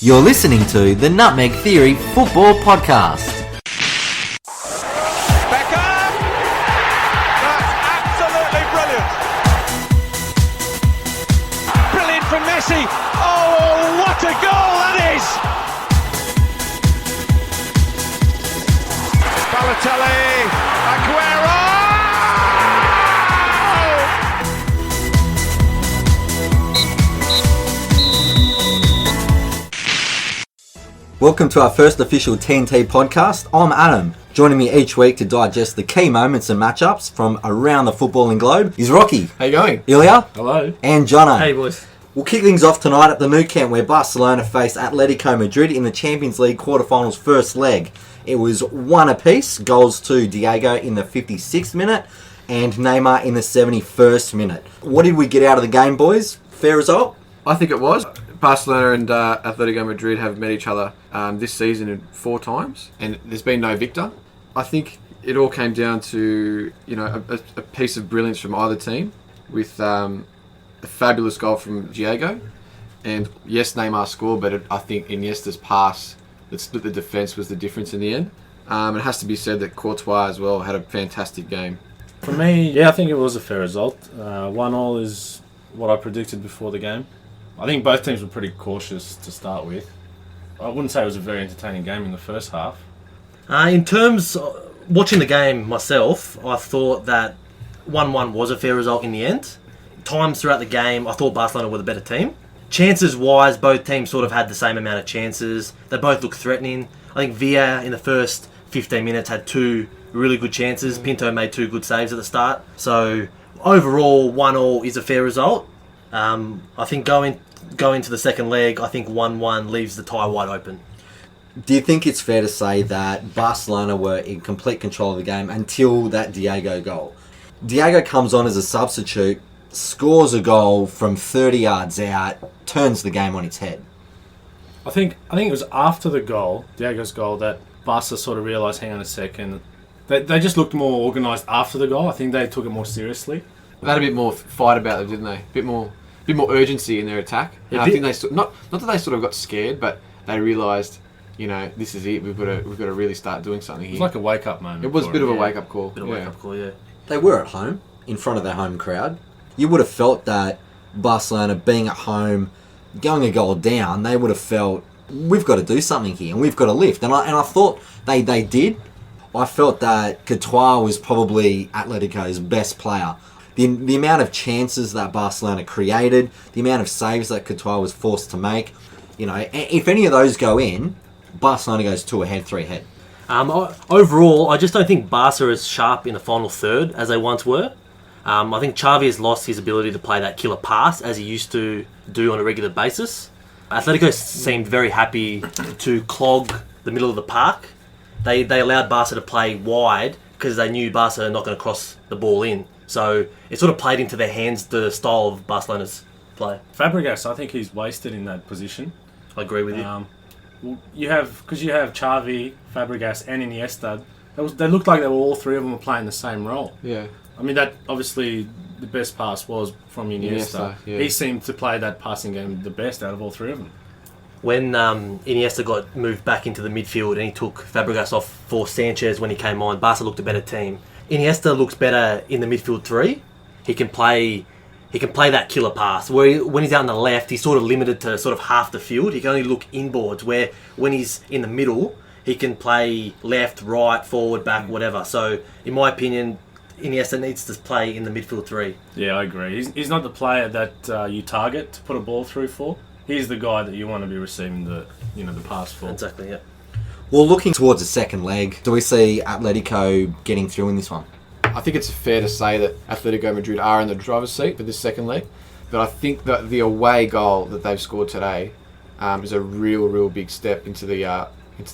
You're listening to the Nutmeg Theory Football Podcast. Beckham! That's absolutely brilliant. Brilliant from Messi. Oh, what a goal that is! Balotelli, Aguero! Welcome to our first official TNT podcast. I'm Adam. Joining me each week to digest the key moments and matchups from around the footballing globe is Rocky. How you going? Ilija. Hello. And Jono. Hey boys. We'll kick things off tonight at the Nou Camp where Barcelona faced Atletico Madrid in the Champions League quarterfinals first leg. It was one apiece, goals to Diego in the 56th minute and Neymar in the 71st minute. What did we get out of the game, boys? Fair result? I think it was. Barcelona and Atletico Madrid have met each other this season 4 times, and there's been no victor. I think it all came down to a piece of brilliance from either team, with a fabulous goal from Diego, and yes, Neymar scored, but I think Iniesta's pass that split the defence was the difference in the end. It has to be said that Courtois as well had a fantastic game. For me, I think it was a fair result. 1-1 is what I predicted before the game. I think both teams were pretty cautious to start with. I wouldn't say it was a very entertaining game in the first half. In terms of watching the game myself, I thought that 1-1 was a fair result in the end. Times throughout the game, I thought Barcelona were the better team. Chances-wise, both teams sort of had the same amount of chances. They both looked threatening. I think Villa in the first 15 minutes had 2 really good chances. Pinto made 2 good saves at the start. So overall, 1-1 is a fair result. I think going to the second leg, I think 1-1 leaves the tie wide open. Do you think it's fair to say that Barcelona were in complete control of the game until that Diego goal? Diego comes on as a substitute, scores a goal from 30 yards out, turns the game on its head. I think it was after the goal, Diego's goal, that Barca sort of realised, hang on a second, they just looked more organised after the goal. I think they took it more seriously. They had a bit more fight about them, didn't they? A bit more urgency in their attack. And I think they not that they sort of got scared, but they realised, this is it. We've got to really start doing something here. It was like a wake up moment. It was a bit of a wake up call. Wake up call, yeah. They were at home, in front of their home crowd. You would have felt that Barcelona being at home, going a goal down, they would have felt, we've got to do something here and we've got to lift. And I thought they did. I felt that Courtois was probably Atletico's best player. The amount of chances that Barcelona created, the amount of saves that Courtois was forced to make, if any of those go in, Barcelona goes 2 ahead, 3 ahead. Overall, I just don't think Barca are as sharp in the final third as they once were. I think Xavi has lost his ability to play that killer pass as he used to do on a regular basis. Atletico seemed very happy to clog the middle of the park. They allowed Barca to play wide because they knew Barca are not going to cross the ball in. So it sort of played into their hands, the style of Barcelona's play. Fabregas, I think he's wasted in that position. I agree with you. You have Xavi, Fabregas, and Iniesta. They looked like they were all 3 of them were playing the same role. Yeah. I mean, that obviously the best pass was from Iniesta. Yeah. He seemed to play that passing game the best out of all 3 of them. When Iniesta got moved back into the midfield and he took Fabregas off for Sanchez when he came on, Barca looked a better team. Iniesta looks better in the midfield 3. He can play that killer pass. When he's out on the left, he's sort of limited to sort of half the field. He can only look inboards. Where when he's in the middle, he can play left, right, forward, back, whatever. So, in my opinion, Iniesta needs to play in the midfield 3. Yeah, I agree. He's not the player that you target to put a ball through for. He's the guy that you want to be receiving the pass for. Exactly, yeah. Well, looking towards the second leg, do we see Atletico getting through in this one? I think it's fair to say that Atletico Madrid are in the driver's seat for this second leg, but I think that the away goal that they've scored today is a real big step into the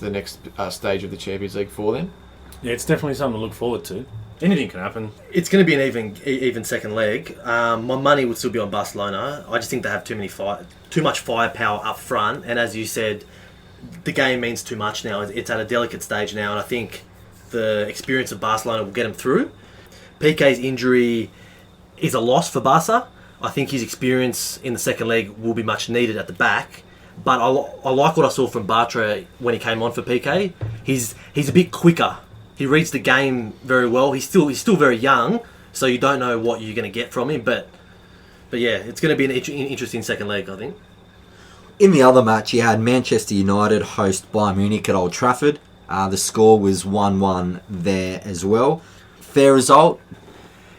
next stage of the Champions League for them. Yeah, it's definitely something to look forward to. Anything can happen. It's going to be an even second leg. My money would still be on Barcelona. I just think they have too much firepower up front, and as you said, the game means too much now. It's at a delicate stage now, and I think the experience of Barcelona will get them through. Piqué's injury is a loss for Barca. I think his experience in the second leg will be much needed at the back. But I like what I saw from Bartra when he came on for PK. He's a bit quicker. He reads the game very well. He's still very young, so you don't know what you're going to get from him. But yeah, it's going to be an interesting second leg, I think. In the other match, you had Manchester United host Bayern Munich at Old Trafford. The score was 1-1 there as well. Fair result.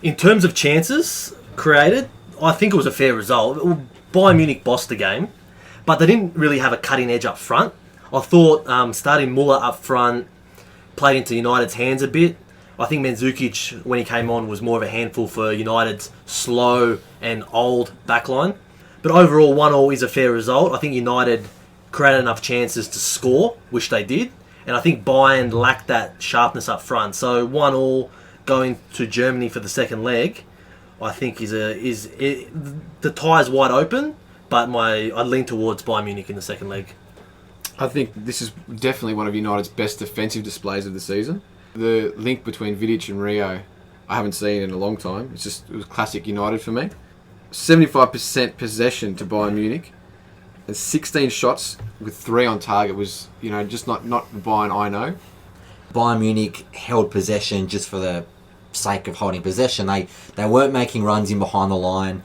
In terms of chances created, I think it was a fair result. Bayern Munich bossed the game, but they didn't really have a cutting edge up front. I thought starting Muller up front played into United's hands a bit. I think Mandzukic, when he came on, was more of a handful for United's slow and old backline. But overall, 1-1 is a fair result. I think United created enough chances to score, which they did. And I think Bayern lacked that sharpness up front. So 1-1 going to Germany for the second leg, I think the tie is wide open. But I lean towards Bayern Munich in the second leg. I think this is definitely one of United's best defensive displays of the season. The link between Vidic and Rio, I haven't seen in a long time. It was classic United for me. 75% possession to Bayern Munich, and 16 shots with 3 on target was, just not the Bayern I know. Bayern Munich held possession just for the sake of holding possession. They weren't making runs in behind the line.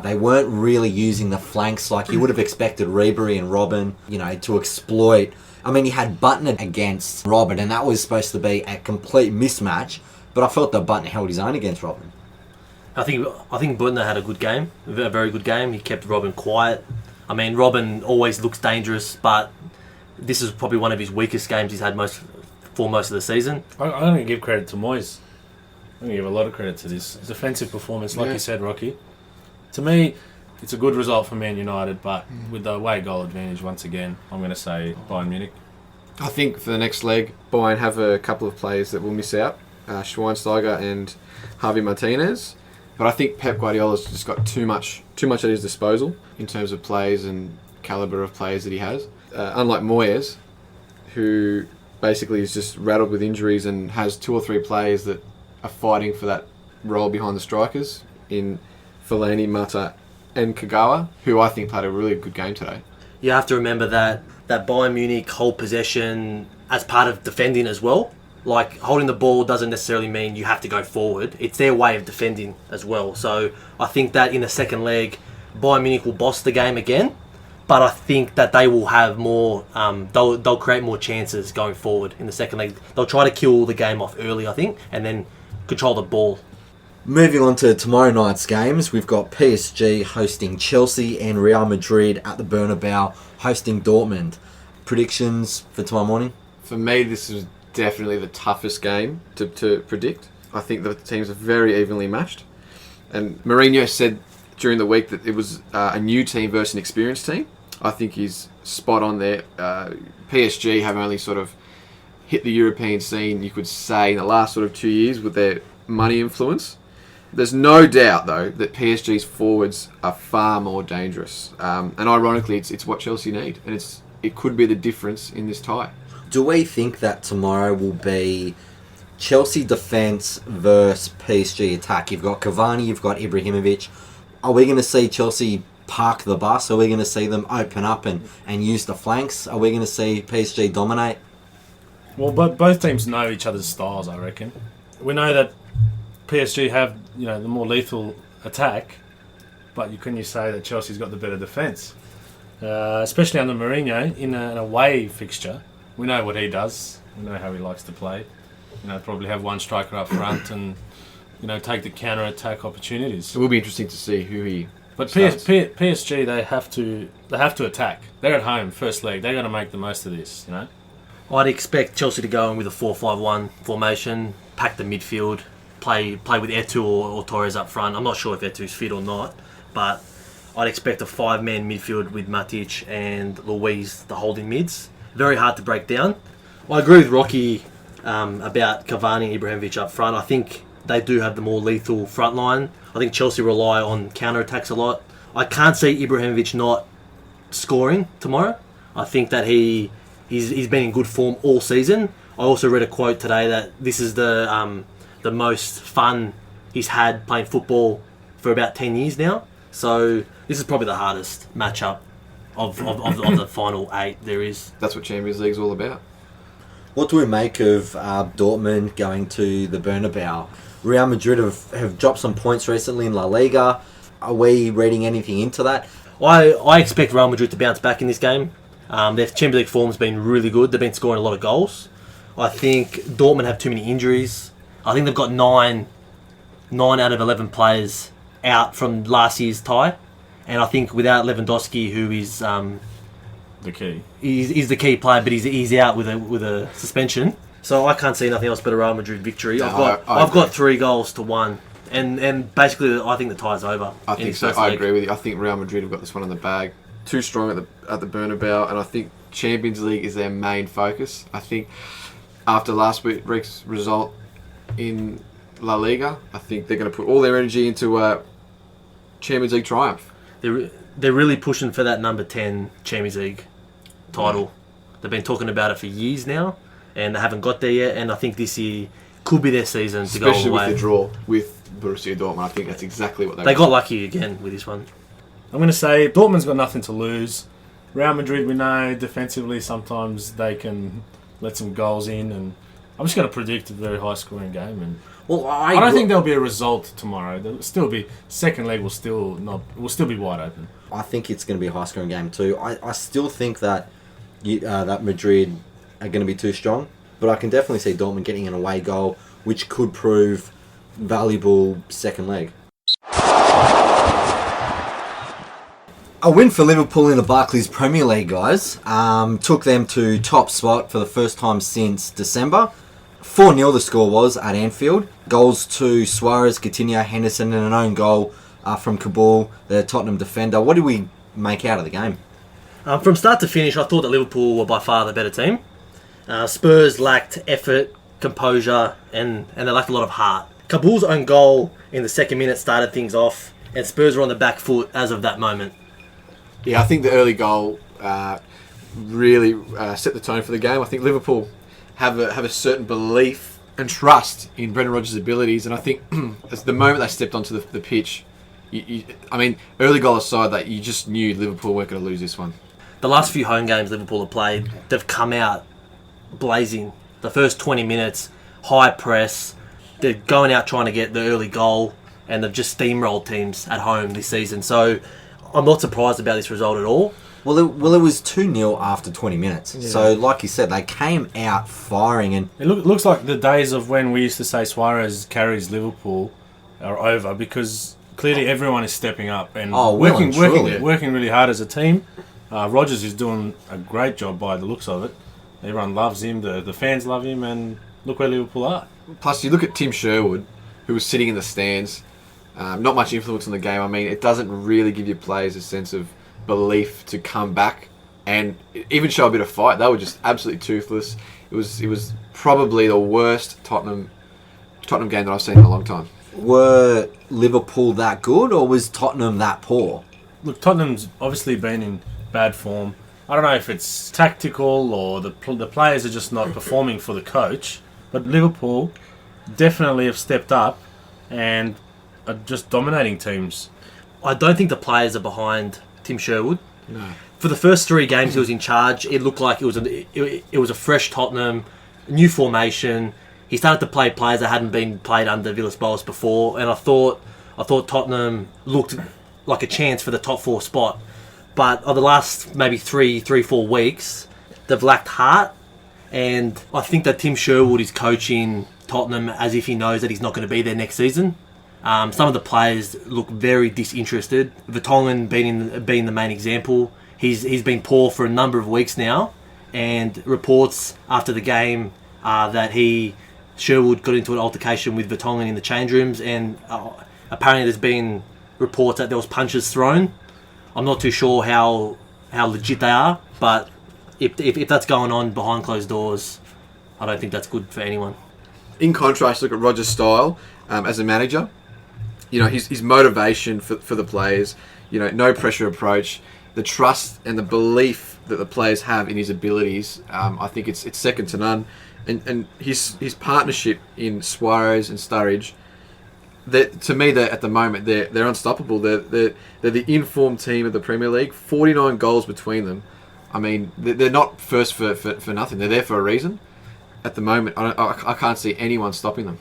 They weren't really using the flanks like you would have expected Ribery and Robben, to exploit. I mean, you had Butner against Robben, and that was supposed to be a complete mismatch, but I felt that Butner held his own against Robben. I think Butner had a good game, a very good game. He kept Robben quiet. I mean, Robben always looks dangerous, but this is probably one of his weakest games he's had for most of the season. I'm going to give credit to Moyes. I'm going to give a lot of credit to this defensive performance, like you said, Rocky. To me, it's a good result for Man United, but with the away goal advantage, once again, I'm going to say Bayern Munich. I think for the next leg, Bayern have a couple of players that will miss out, Schweinsteiger and Javi Martinez. But I think Pep Guardiola's just got too much at his disposal in terms of players and calibre of players that he has. Unlike Moyes, who basically is just rattled with injuries and has 2 or 3 players that are fighting for that role behind the strikers in Fellaini, Mata and Kagawa, who I think played a really good game today. You have to remember that Bayern Munich hold possession as part of defending as well. Like, holding the ball doesn't necessarily mean you have to go forward. It's their way of defending as well. So I think that in the second leg, Bayern Munich will boss the game again. But I think that they will have more, they'll create more chances going forward in the second leg. They'll try to kill the game off early, I think, and then control the ball. Moving on to tomorrow night's games, we've got PSG hosting Chelsea and Real Madrid at the Bernabeu hosting Dortmund. Predictions for tomorrow morning? For me, this is definitely the toughest game to predict. I think the teams are very evenly matched. And Mourinho said during the week that it was a new team versus an experienced team. I think he's spot on there. PSG have only sort of hit the European scene, you could say, in the last sort of 2 years with their money influence. There's no doubt, though, that PSG's forwards are far more dangerous. And ironically, it's what Chelsea need. And it could be the difference in this tie. Do we think that tomorrow will be Chelsea defence versus PSG attack? You've got Cavani, you've got Ibrahimovic. Are we going to see Chelsea park the bus? Are we going to see them open up and use the flanks? Are we going to see PSG dominate? Well, both teams know each other's styles, I reckon. We know that PSG have the more lethal attack, but can you say that Chelsea's got the better defence? Especially under Mourinho in an away fixture. We know what he does. We know how he likes to play. Probably have one striker up front and take the counter attack opportunities. It will be interesting to see who he. But PSG, they have to attack. They're at home, first leg. They're going to make the most of this. I'd expect Chelsea to go in with a 4-5-1 formation, pack the midfield, play with Eto'o or Torres up front. I'm not sure if Eto'o's fit or not, but I'd expect a 5-man midfield with Matic and Luiz, the holding mids. Very hard to break down. I agree with Rocky about Cavani and Ibrahimovic up front. I think they do have the more lethal front line. I think Chelsea rely on counter-attacks a lot. I can't see Ibrahimovic not scoring tomorrow. I think that he's been in good form all season. I also read a quote today that this is the most fun he's had playing football for about 10 years now. So this is probably the hardest matchup of the final 8 there is. That's what Champions League's all about. What do we make of Dortmund going to the Bernabeu? Real Madrid have dropped some points recently in La Liga. Are we reading anything into that? I expect Real Madrid to bounce back in this game. Their Champions League form's been really good. They've been scoring a lot of goals. I think Dortmund have too many injuries. I think they've got 9 out of 11 players out from last year's tie. And I think without Lewandowski, who is The key. he's the key player, but he's out with a suspension. So I can't see nothing else but a Real Madrid victory. No, I've got 3 goals to 1. And basically, I think the tie's over. I think so. I agree with you. I think Real Madrid have got this one in the bag. Too strong at the Bernabeu, and I think Champions League is their main focus. I think after last week's result in La Liga, I think they're going to put all their energy into a Champions League triumph. They're really pushing for that number 10 Champions League title. They've been talking about it for years now, and they haven't got there yet. And I think this year could be their season to go all the Especially way. with the draw with Borussia Dortmund. I think that's exactly what They got lucky again with this one. I'm going to say Dortmund's got nothing to lose. Real Madrid, we know defensively sometimes they can let some goals in, and I'm just going to predict a very high-scoring game. And Well, I don't think there'll be a result tomorrow. There'll still be second leg will still be wide open. I think it's going to be a high-scoring game too. I still think that that Madrid are going to be too strong, but I can definitely see Dortmund getting an away goal, which could prove valuable second leg. A win for Liverpool in the Barclays Premier League, guys. Took them to top spot for the first time since December. 4-0 the score was at Anfield. Goals to Suarez, Coutinho, Henderson, and an own goal from Kabul, the Tottenham defender. What did we make out of the game? From start to finish, I thought that Liverpool were by far the better team. Spurs lacked effort, composure, and they lacked a lot of heart. Kabul's own goal in the second minute started things off, and Spurs were on the back foot as of that moment. Yeah, I think the early goal really set the tone for the game. I think Liverpool have a certain belief and trust in Brendan Rodgers' abilities, and I think as the moment they stepped onto the pitch, early goal aside, that you just knew Liverpool weren't going to lose this one. The last few home games Liverpool have played, they've come out blazing. The first 20 minutes, high press, they're going out trying to get the early goal, and they've just steamrolled teams at home this season. So I'm not surprised about this result at all. Well, it was 2-0 after 20 minutes. Yeah. So, like you said, they came out firing. And it looks like the days of when we used to say Suarez carries Liverpool are over, because clearly everyone is stepping up and working really hard as a team. Rodgers is doing a great job by the looks of it. Everyone loves him, the fans love him, and look where Liverpool are. Plus, you look at Tim Sherwood, who was sitting in the stands, not much influence on the game. I mean, it doesn't really give your players a sense of belief to come back and even show a bit of fight. They were just absolutely toothless. It was probably the worst Tottenham game that I've seen in a long time. Were Liverpool that good, or was Tottenham that poor? Look, Tottenham's obviously been in bad form. I don't know if it's tactical or the players are just not performing for the coach, but Liverpool definitely have stepped up and are just dominating teams. I don't think the players are behind Tim Sherwood. No. For the first 3 games he was in charge, it looked like it was a fresh Tottenham, new formation. He started to play players that hadn't been played under Villas-Boas before, and I thought Tottenham looked like a chance for the top 4 spot. But of the last maybe 3-4 weeks, they've lacked heart, and I think that Tim Sherwood is coaching Tottenham as if he knows that he's not going to be there next season. Some of the players look very disinterested. Vertonghen being the main example. He's been poor for a number of weeks now, and reports after the game that Sherwood got into an altercation with Vertonghen in the change rooms, and apparently there's been reports that there was punches thrown. I'm not too sure how legit they are, but if that's going on behind closed doors, I don't think that's good for anyone. In contrast, look at Rodgers' style as a manager. You know, his motivation for the players, you know, no pressure approach, the trust and the belief that the players have in his abilities, I think it's second to none. And his partnership in Suarez and Sturridge, To me, at the moment, they're unstoppable. They're the informed team of the Premier League. 49 goals between them. I mean, they're not first for nothing. They're there for a reason. At the moment, I can't see anyone stopping them.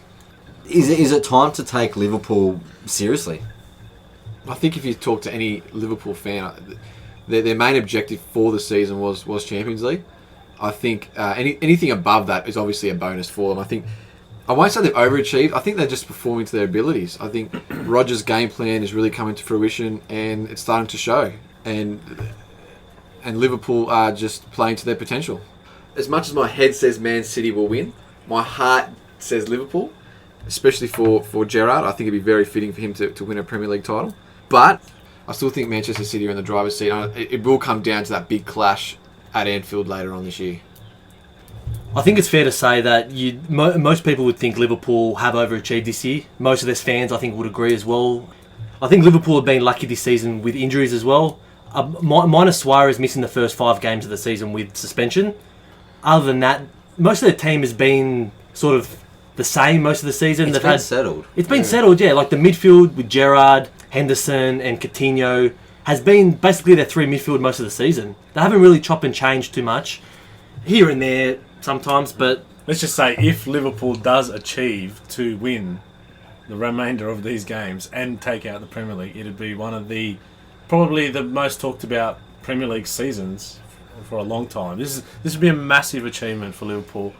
Is it time to take Liverpool seriously? I think if you talk to any Liverpool fan, their main objective for the season was Champions League. I think anything above that is obviously a bonus for them. I won't say they've overachieved. I think they're just performing to their abilities. I think Rodgers' game plan is really coming to fruition, and it's starting to show. And Liverpool are just playing to their potential. As much as my head says Man City will win, my heart says Liverpool, especially for Gerrard. I think it'd be very fitting for him to win a Premier League title. But I still think Manchester City are in the driver's seat. It will come down to that big clash at Anfield later on this year. I think it's fair to say that most people would think Liverpool have overachieved this year. Most of their fans, I think, would agree as well. I think Liverpool have been lucky this season with injuries as well. Minus Suarez missing the first 5 games of the season with suspension. Other than that, most of their team has been sort of the same most of the season. It's been settled. It's been settled, yeah. Like the midfield with Gerrard, Henderson and Coutinho has been basically their 3 midfield most of the season. They haven't really chopped and changed too much. Here and there sometimes, but... Let's just say if Liverpool does achieve to win the remainder of these games and take out the Premier League, it'd be one of probably the most talked about Premier League seasons for a long time. This would be a massive achievement for Liverpool.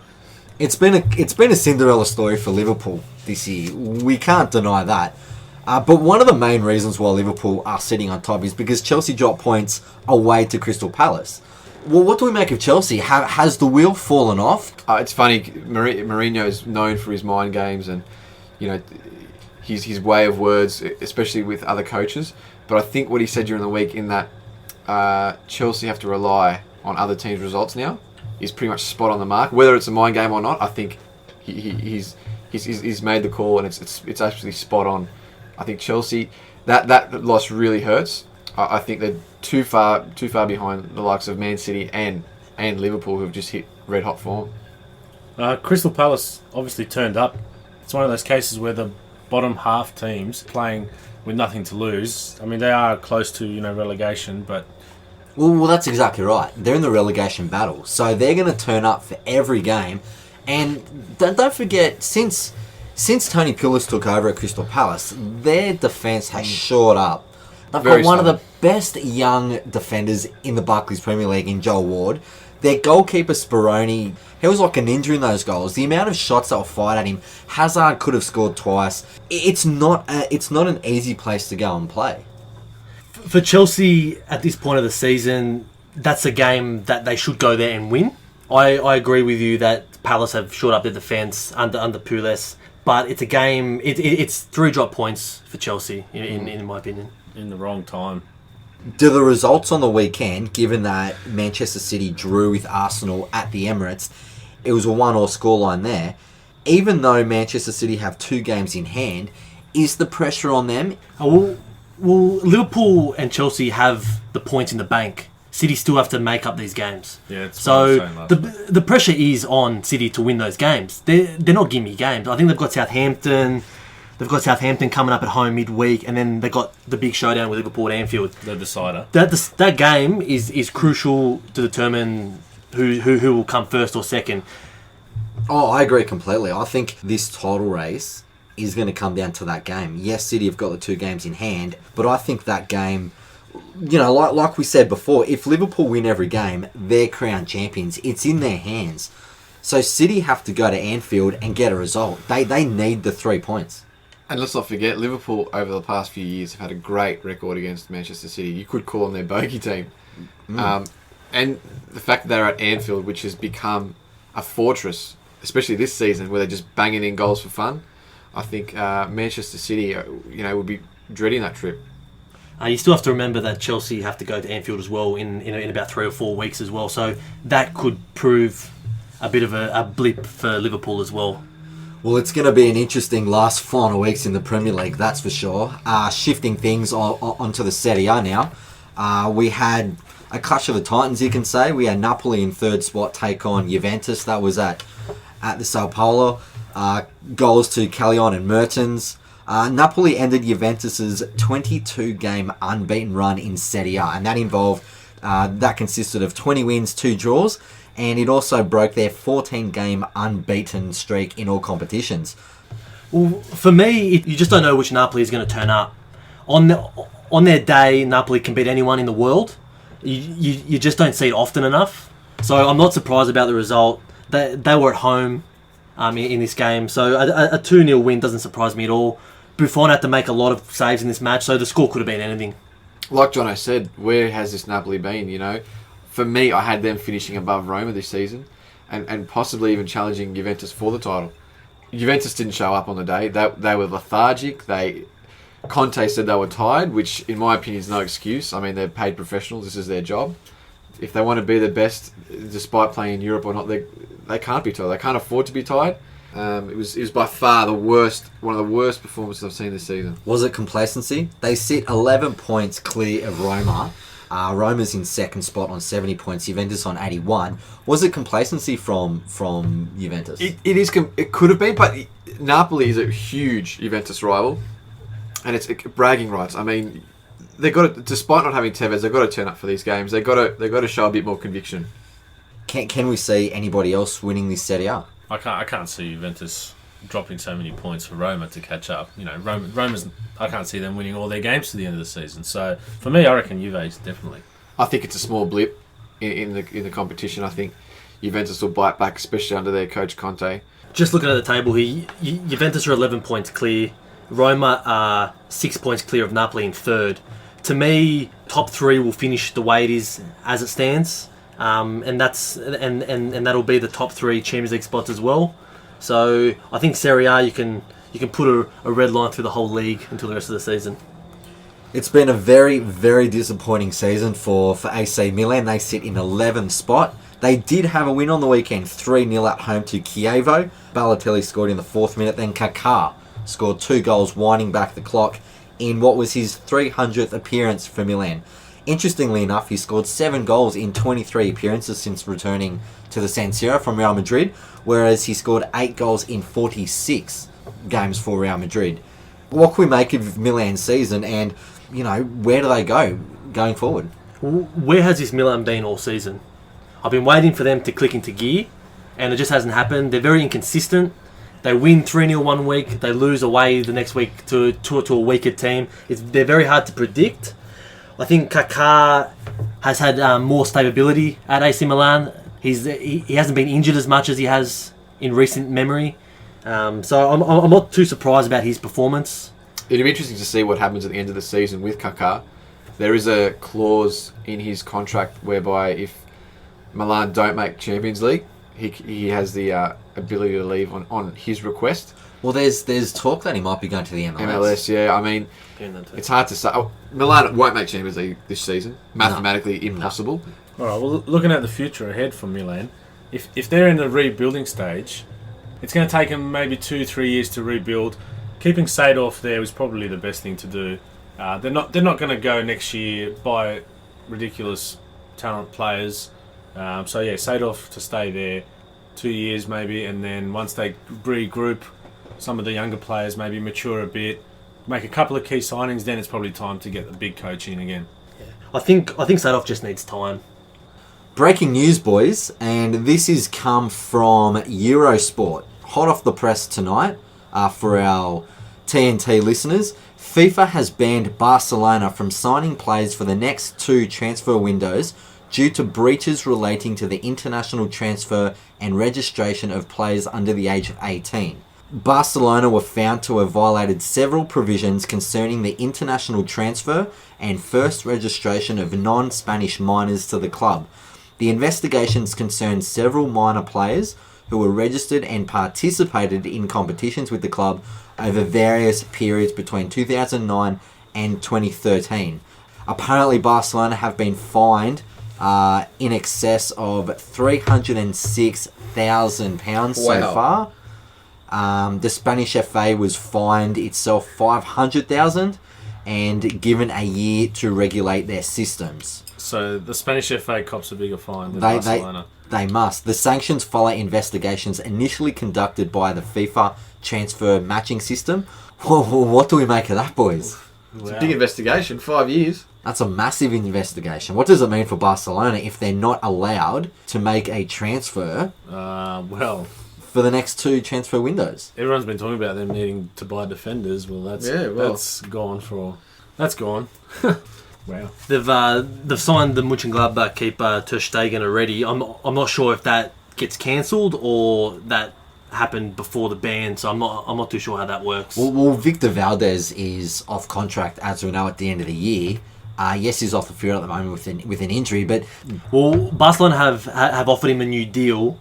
It's been a Cinderella story for Liverpool this year. We can't deny that. But one of the main reasons why Liverpool are sitting on top is because Chelsea dropped points away to Crystal Palace. Well, what do we make of Chelsea? Has the wheel fallen off? It's funny. Mourinho is known for his mind games and his way of words, especially with other coaches. But I think what he said during the week in that Chelsea have to rely on other teams' results now is pretty much spot on the mark. Whether it's a mind game or not, I think he's made the call and it's actually spot on. I think Chelsea that loss really hurts. I think they're too far behind the likes of Man City and Liverpool, who've just hit red hot form. Crystal Palace obviously turned up. It's one of those cases where the bottom half teams playing with nothing to lose. I mean, they are close to relegation, but well, that's exactly right. They're in the relegation battle, so they're going to turn up for every game. And don't forget, since Tony Pulis took over at Crystal Palace, their defence has shored up. They've got one of the best young defenders in the Barclays Premier League in Joel Ward. Their goalkeeper Speroni, he was like a ninja in those goals. The amount of shots that were fired at him, Hazard could have scored twice. It's not an easy place to go and play. For Chelsea at this point of the season, that's a game that they should go there and win. I agree with you that Palace have shored up their defence under Pulis, but it's a game. It's 3 drop points for Chelsea in my opinion. In the wrong time. Do the results on the weekend, given that Manchester City drew with Arsenal at the Emirates, it was a 1-1 scoreline there. Even though Manchester City have 2 games in hand, is the pressure on them? Well, Liverpool and Chelsea have the points in the bank. City still have to make up these games. Yeah, it's so the pressure is on City to win those games. They're not gimme games. I think they've got Southampton. They've got Southampton coming up at home midweek, and then they've got the big showdown with Liverpool at Anfield. The decider. That game is crucial to determine who will come first or second. Oh, I agree completely. I think this title race is going to come down to that game. Yes, City have got the 2 games in hand, but I think that game, like we said before, if Liverpool win every game, they're crowned champions. It's in their hands. So City have to go to Anfield and get a result. They need the 3 points. And let's not forget, Liverpool over the past few years have had a great record against Manchester City. You could call them their bogey team. And the fact that they're at Anfield, which has become a fortress, especially this season, where they're just banging in goals for fun, I think Manchester City, would be dreading that trip. You still have to remember that Chelsea have to go to Anfield as well in about 3 or 4 weeks as well. So that could prove a bit of a blip for Liverpool as well. Well, it's going to be an interesting last final weeks in the Premier League, that's for sure. Shifting things onto the Serie A now. We had a clash of the Titans, you can say. We had Napoli in 3rd spot take on Juventus. That was at the Sao Paulo. Goals to Callion and Mertens. Napoli ended Juventus's 22-game unbeaten run in Serie A, and that consisted of 20 wins, 2 draws, and it also broke their 14-game unbeaten streak in all competitions. Well, for me, you just don't know which Napoli is going to turn up. On their day, Napoli can beat anyone in the world. You just don't see it often enough. So I'm not surprised about the result. They were at home in this game, so a 2-0 win doesn't surprise me at all. Buffon had to make a lot of saves in this match, so the score could have been anything. Like Jono said, where has this Napoli been, you know? For me, I had them finishing above Roma this season and possibly even challenging Juventus for the title. Juventus didn't show up on the day. They were lethargic. Conte said they were tired, which in my opinion is no excuse. I mean, they're paid professionals. This is their job. If they want to be the best, despite playing in Europe or not, they can't be tired. They can't afford to be tired. It was by far one of the worst performances I've seen this season. Was it complacency? They sit 11 points clear of Roma. Roma's in second spot on 70 points. Juventus on 81. Was it complacency from Juventus? It could have been, but Napoli is a huge Juventus rival, and it's bragging rights. I mean, they got to, despite not having Tevez, they've got to turn up for these games. They've got to show a bit more conviction. Can we see anybody else winning this Serie A? I can't see Juventus dropping so many points for Roma to catch up. You know, Roma's. I can't see them winning all their games to the end of the season. So for me, I reckon Juve's definitely. I think it's a small blip in the competition. I think Juventus will bite back, especially under their coach Conte. Just looking at the table here, Juventus are 11 points clear. Roma are 6 points clear of Napoli in third. To me, top 3 will finish the way it is as it stands, and that'll be the top 3 Champions League spots as well. So I think Serie A you can put a red line through the whole league until the rest of the season. It's been a very, very disappointing season for AC Milan. They sit in 11th spot. They did have a win on the weekend, 3-0 at home to Chievo. Balotelli scored in the 4th minute. Then Kaká scored 2 goals, winding back the clock in what was his 300th appearance for Milan. Interestingly enough, he scored 7 goals in 23 appearances since returning to the San Siro from Real Madrid, whereas he scored 8 goals in 46 games for Real Madrid. What can we make of Milan's season, and where do they go going forward? Where has this Milan been all season? I've been waiting for them to click into gear, and it just hasn't happened. They're very inconsistent. They win 3-0 one week, they lose away the next week to a weaker team. They're very hard to predict. I think Kaká has had more stability at AC Milan. He hasn't been injured as much as he has in recent memory. So I'm not too surprised about his performance. It'll be interesting to see what happens at the end of the season with Kaká. There is a clause in his contract whereby if Milan don't make Champions League, he has the ability to leave on his request. Well, there's talk that he might be going to the MLS. MLS, yeah. I mean, it's hard to say. Milan won't make Champions League this season. Mathematically impossible. All right. Well, looking at the future ahead for Milan, if they're in the rebuilding stage, it's going to take them maybe 2-3 years to rebuild. Keeping Seedorf there was probably the best thing to do. They're not going to go next year buy ridiculous talent players. So yeah, Seedorf to stay there 2 years maybe, and then once they regroup, some of the younger players maybe mature a bit, make a couple of key signings, then it's probably time to get the big coach in again. Yeah. I think Seedorf just needs time. Breaking news, boys, and this has come from Eurosport. Hot off the press tonight for our TNT listeners. FIFA has banned Barcelona from signing players for the next 2 transfer windows due to breaches relating to the international transfer and registration of players under the age of 18. Barcelona were found to have violated several provisions concerning the international transfer and first registration of non-Spanish minors to the club. The investigations concerned several minor players who were registered and participated in competitions with the club over various periods between 2009 and 2013. Apparently, Barcelona have been fined in excess of £306,000 so far. The Spanish FA was fined itself $500,000, and given a year to regulate their systems. So the Spanish FA cops a bigger fine than They Barcelona. must. The sanctions follow investigations initially conducted by the FIFA transfer matching system. What do we make of that, boys? It's a big investigation, 5 years. That's a massive investigation. What does it mean for Barcelona if they're not allowed to make a transfer Well, for the next 2 transfer windows? everyone's been talking about them needing to buy defenders. Well, that's gone for. That's gone. Wow. They've signed the Mönchengladbach keeper Ter Stegen already. I'm not sure if that gets cancelled or that happened before the ban, so I'm not too sure how that works. Well, Victor Valdez is off contract, as we know, at the end of the year. Yes, he's off the field at the moment with an injury, but Well, Barcelona have offered him a new deal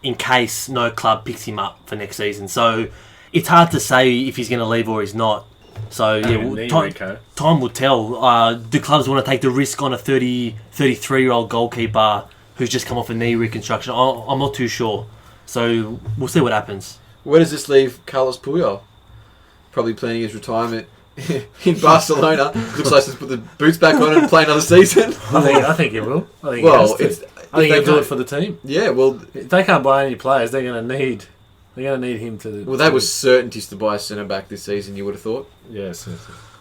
in case no club picks him up for next season. So it's hard to say if he's going to leave or he's not. So time will tell. Do clubs want to take the risk on a 33-year-old goalkeeper who's just come off a knee reconstruction? I'm not too sure. So we'll see what happens. Where does this leave Carlos Puyol? Probably planning his retirement in Barcelona. Looks like he's put the boots back on and play another season. I think he will. I think Well, he has to. I think he'll do it for the team. Yeah, well, If they can't buy any players, they're going to need him to. they were certainties to buy a centre back this season. You would have thought. Yes.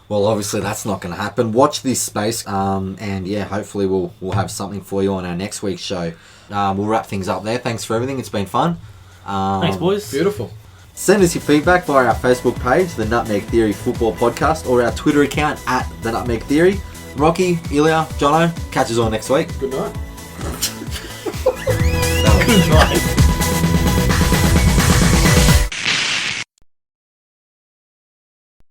well, obviously that's not going to happen. Watch this space, and yeah, hopefully we'll have something for you on our next week's show. We'll wrap things up there. Thanks for everything. It's been fun. Thanks, boys. Beautiful. Send us your feedback via our Facebook page, the Nutmeg Theory Football Podcast, or our Twitter account at the Nutmeg Theory. Rocky, Ilija, Jono, catch us all next week. Good night. Good night.